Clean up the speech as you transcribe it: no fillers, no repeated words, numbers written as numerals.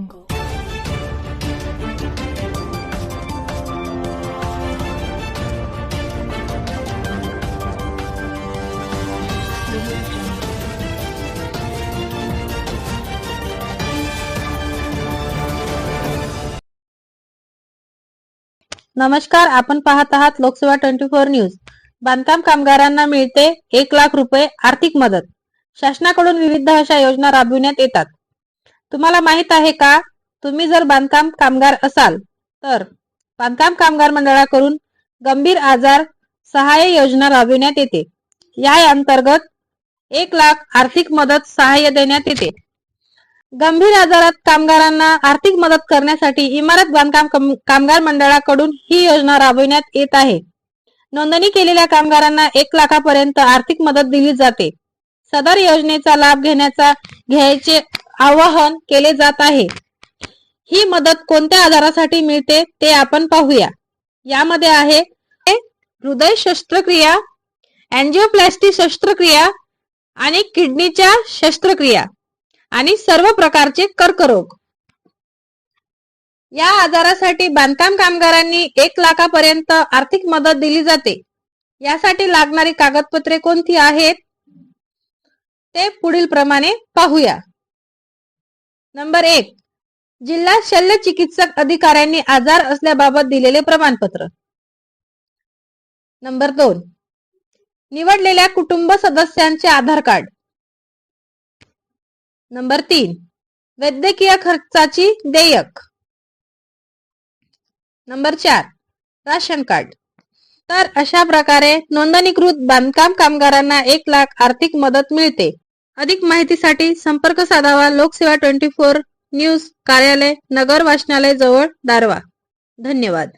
नमस्कार, आपण पाहत आहात लोकसेवा 24 न्यूज। बांधकाम कामगारांना मिळते 1 लाख रुपये आर्थिक मदत। शासनाकडून विविध अशा योजना राबविण्यात येतात। तुम्हाला माहित आहे का? तुम्ही जर बांधकाम कामगार असाल तर बांधकाम कामगार मंडळाकडून गंभीर आजार सहाय्य योजना राबविण्यात येते। या अंतर्गत 1 लाख आर्थिक मदत सहाय्य देण्यात येते। गंभीर आजारात कामगारांना आर्थिक मदत करण्यासाठी इमारत बांधकाम कामगार मंडळाकडून ही योजना राबविण्यात येत आहे। नोंदणी केलेल्या कामगारांना 1 लाखापर्यंत आर्थिक मदत दिली जाते। सदर योजनेचा लाभ घ्यायचे आवाहन केले जात आहे। ही मदत कोणत्या आजारासाठी मिळते ते आपण पाहूया। यामध्ये आहे हृदय शस्त्रक्रिया, एंजियोप्लास्टी शस्त्रक्रिया आणि किडनीच्या शस्त्रक्रिया आणि सर्व प्रकारचे कर्करोग। या आजारासाठी बांधकाम कामगारांनी 1 लाखापर्यंत आर्थिक मदत दिली जाते। यासाठी लागणारी कागदपत्रे कोणती आहेत ते पुढील प्रमाणे पाहूया। नंबर 1, जिल्हा शल्य चिकित्सक अधिकाऱ्यांनी आजार असल्याबाबत दिलेले प्रमाणपत्र। नंबर 2, निवडलेल्या कुटुंब सदस्यांचे आधार कार्ड। नंबर 3, वैद्यकीय खर्चाची देयक। Number 4, ration card. तर अशा प्रकारे नोंदणीकृत बांधकाम कामगारांना 1 लाख आर्थिक मदत मिळते। अधिक माहितीसाठी संपर्क साधावा लोकसेवा 24 न्यूज कार्यालय, नगर वाचनालय जवळ, दारवा। धन्यवाद।